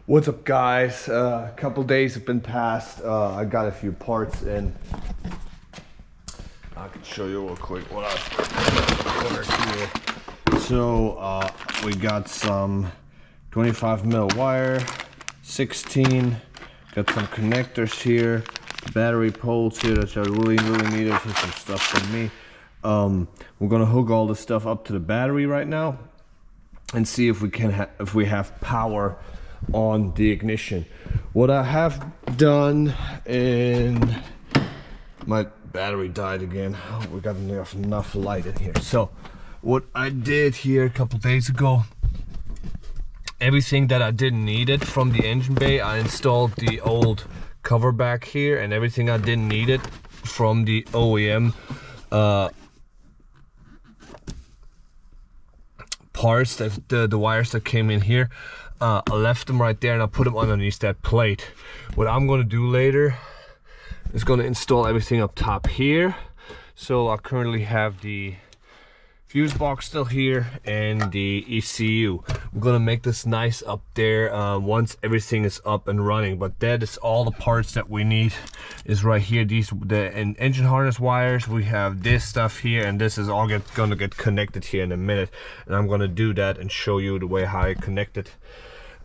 What's up, guys? A couple days have been passed. I got a few parts in. I can show you real quick what I've ordered here. So we got some 25 mil wire, 16. Got some connectors here, battery poles here that I really needed. This is some stuff from me. We're gonna hook all this stuff up to the battery right now and see if we can if we have power on the ignition. What I have done, and my battery died again. Oh, we got enough light in here. So what I did here a couple days ago, everything that I didn't need it from the engine bay, I installed the old cover back here, and everything I didn't need it from the OEM parts, that the wires that came in here, I left them right there and I put them underneath that plate. What I'm gonna do later is gonna install everything up top here. So I currently have the fuse box still here and the ECU. We're gonna make this nice up there once everything is up and running. But that is all the parts that we need is right here. The engine harness wires. We have this stuff here, and this is all gonna get connected here in a minute. And I'm gonna do that and show you the way how I connect it.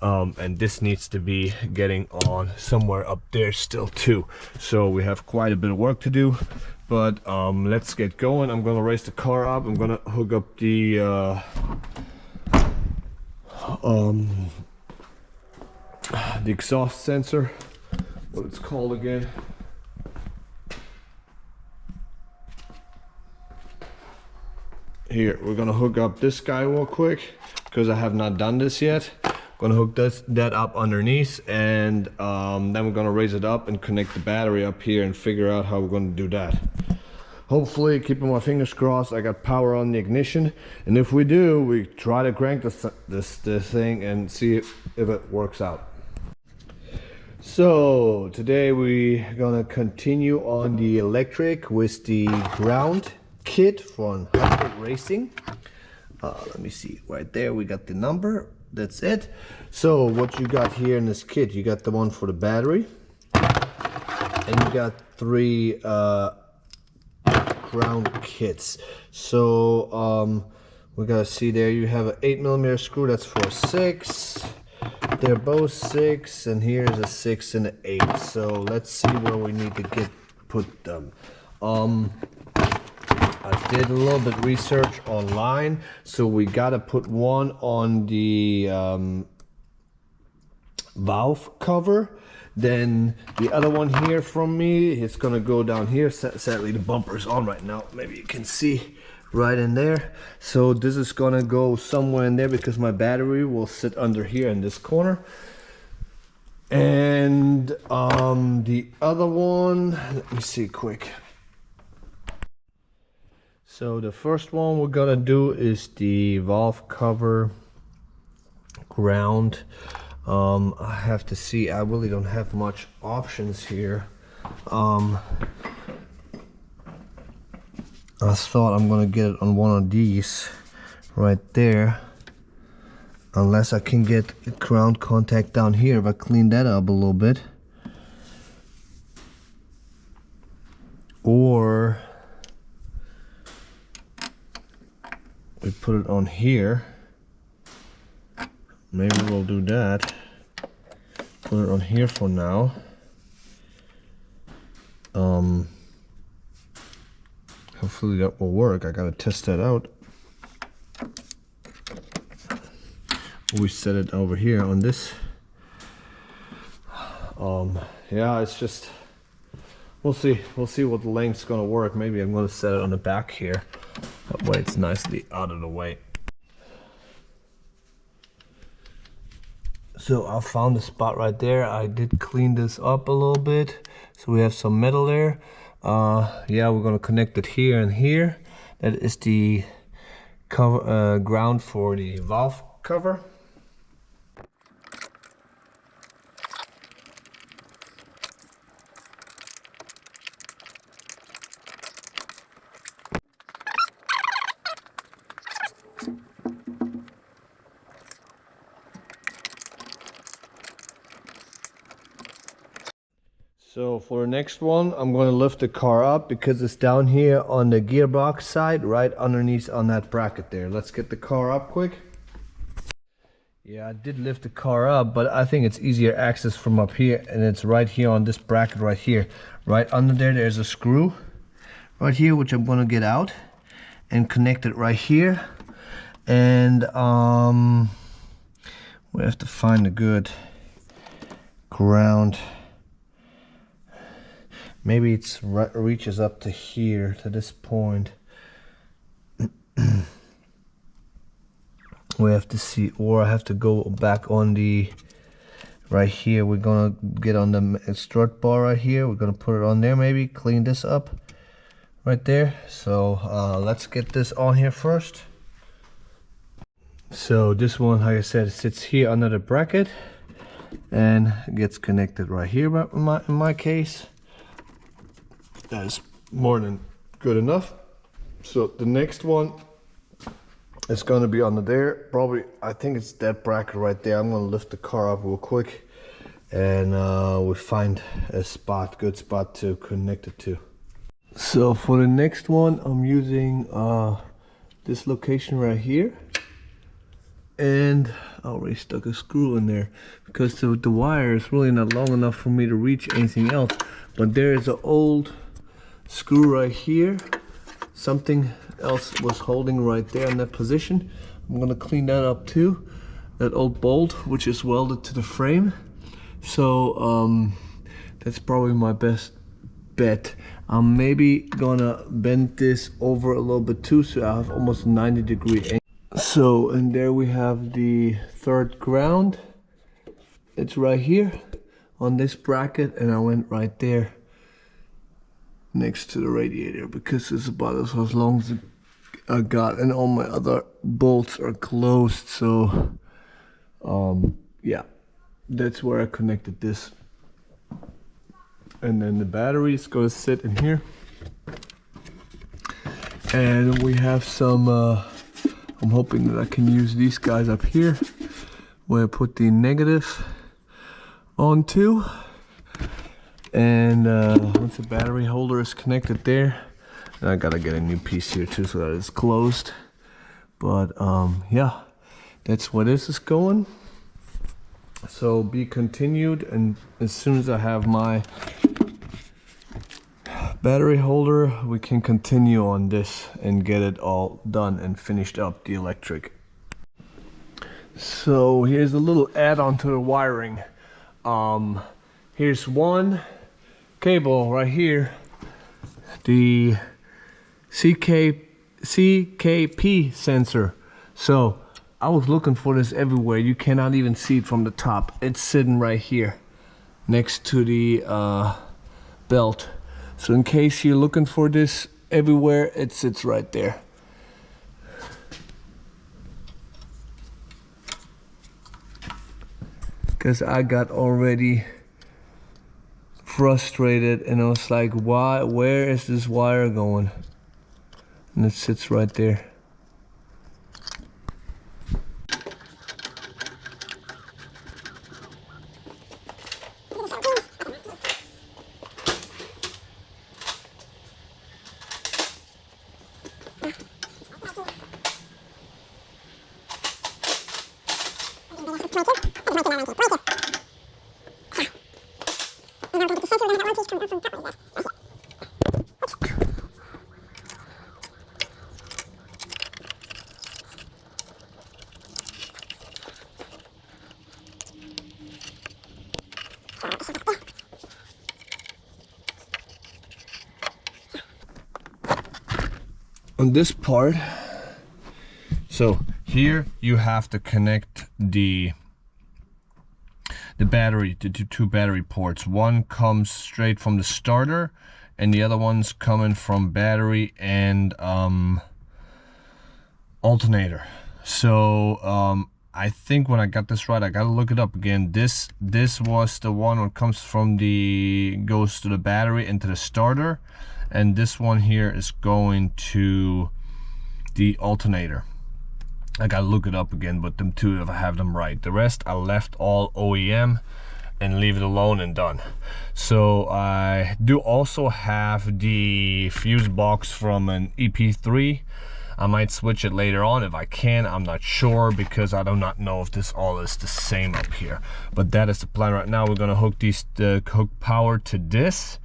And this needs to be getting on somewhere up there still too. So we have quite a bit of work to do. But let's get going. I'm gonna raise the car up. I'm gonna hook up the exhaust sensor, what it's called again. Here, we're gonna hook up this guy real quick because I have not done this yet. Gonna hook that up underneath, and then we're gonna raise it up and connect the battery up here and figure out how we're gonna do that. Hopefully, keeping my fingers crossed, I got power on the ignition, and if we do, we try to crank this thing and see if it works out. So today we're gonna continue on the electric with the ground kit from hybridracing. Let me see, right there we got the number. That's it. So what you got here in this kit, you got the one for the battery, and you got 3 ground kits. So we gotta see there, you have an 8mm screw, that's for 6. They're both 6, and here's a 6 and an 8. So let's see where we need to put them. I did a little bit research online, so we gotta put one on the valve cover. Then the other one here from me, it's gonna go down here. Sadly, the bumper's on right now. Maybe you can see right in there. So this is gonna go somewhere in there because my battery will sit under here in this corner. And the other one, let me see quick. So the first one we're gonna do is the valve cover ground. I have to see, I really don't have much options here. I thought I'm gonna get it on one of these right there, unless I can get the ground contact down here. If I clean that up a little bit, or we put it on here. Maybe we'll do that. Put it on here for now. Hopefully that will work. I gotta test that out. We set it over here on this. Yeah, it's just, we'll see what the length's gonna work. Maybe I'm gonna set it on the back here. That way it's nicely out of the way. So I found the spot right there. I did clean this up a little bit, so we have some metal there. Yeah, we're gonna connect it here and here. That is the cover, ground for the valve cover. So for the next one, I'm going to lift the car up because it's down here on the gearbox side, right underneath on that bracket there. Let's get the car up quick. Yeah, I did lift the car up, but I think it's easier access from up here, and it's right here on this bracket right here. Right under there, there's a screw right here, which I'm going to get out and connect it right here. And we have to find a good ground. Maybe it's reaches up to here, to this point. We have to see, or I have to go back on the right here. We're gonna get on the strut bar right here. We're gonna put it on there, maybe clean this up right there. So let's get this on here first. So this one, like I said, sits here under the bracket and gets connected right here in my case. That is more than good enough. So the next one is going to be under there. Probably, I think it's that bracket right there. I'm going to lift the car up real quick and we'll find a spot, good spot to connect it to. So for the next one, I'm using this location right here. And I already stuck a screw in there because the wire is really not long enough for me to reach anything else. But there is an old screw right here. Something else was holding right there in that position. I'm gonna clean that up too. That old bolt, which is welded to the frame. So that's probably my best bet. I'm maybe gonna bend this over a little bit too, so I have almost 90-degree angle. So, and there we have the third ground. It's right here on this bracket, and I went right there next to the radiator because it's about as long as I got, and all my other bolts are closed. So yeah, that's where I connected this. And then the battery is going to sit in here, and we have some I'm hoping that I can use these guys up here where I put the negative onto. And once the battery holder is connected there, and I gotta get a new piece here too so that it's closed. But yeah, that's where this is going. So be continued, and as soon as I have my battery holder, we can continue on this and get it all done and finished up the electric. So here's a little add-on to the wiring. Here's one cable right here, the CKP sensor. So I was looking for this everywhere. You cannot even see it from the top. It's sitting right here next to the belt. So in case you're looking for this everywhere, it sits right there. Because I got already frustrated and I was like, why, where is this wire going? And it sits right there. On this part, so here you have to connect the battery to two battery ports. One comes straight from the starter and the other one's coming from battery and alternator. So I think when I got this right, I gotta look it up again. This was the one that comes from goes to the battery and to the starter, and this one here is going to the alternator. I gotta look it up again, but them two, if I have them right. The rest I left all OEM, and leave it alone and done. So I do also have the fuse box from an EP3. I might switch it later on if I can. I'm not sure because I do not know if this all is the same up here. But that is the plan right now. We're gonna hook these hook power to this,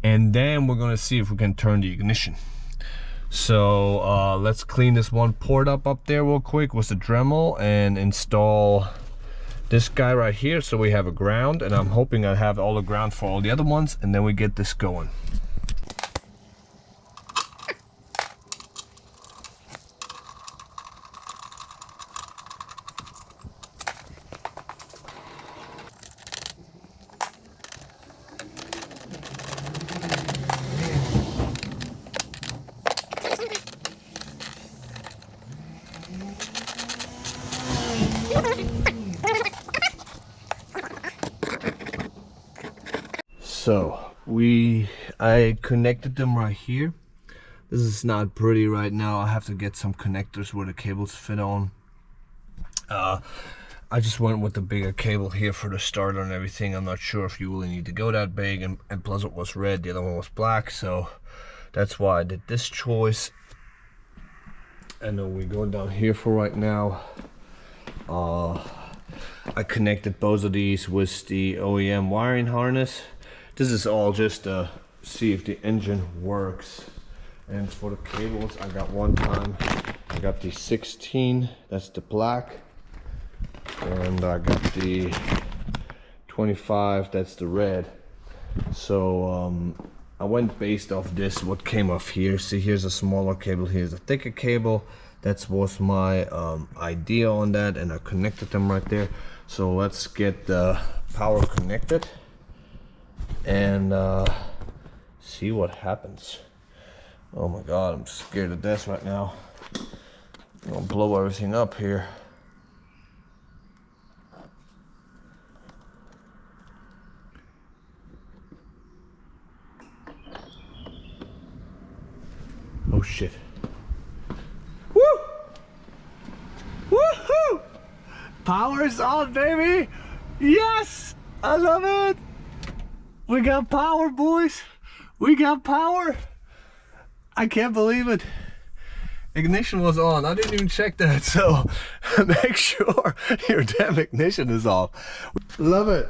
and then we're gonna see if we can turn the ignition. So let's clean this one port up there real quick with the Dremel and install this guy right here so we have a ground, and I'm hoping I have all the ground for all the other ones, and then we get this going. So I connected them right here. This is not pretty right now. I have to get some connectors where the cables fit on. I just went with the bigger cable here for the starter and everything. I'm not sure if you really need to go that big, and plus it was red, the other one was black, so that's why I did this choice. And then we're going down here for right now. I connected both of these with the OEM wiring harness. This is all just to see if the engine works. And for the cables, I got one time, I got the 16, that's the black. And I got the 25, that's the red. So I went based off this, what came off here. See, here's a smaller cable, here's a thicker cable. That was my idea on that, and I connected them right there. So let's get the power connected and see what happens. Oh my god, I'm scared of this right now. I'm gonna blow everything up here. Oh shit. Woo! Woohoo! Power's on, baby! Yes! I love it! We got power, boys! We got power! I can't believe it. Ignition was on. I didn't even check that, so make sure your damn ignition is off. Love it.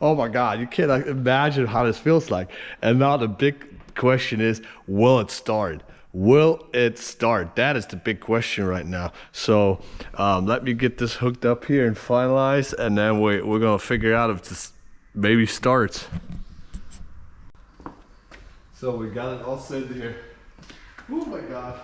Oh my god, you can't imagine how this feels like. And now the big question is, will it start? Will it start? That is the big question right now. So let me get this hooked up here and finalize, and then we're gonna figure out if this maybe starts. So we got it all set here. Oh my god.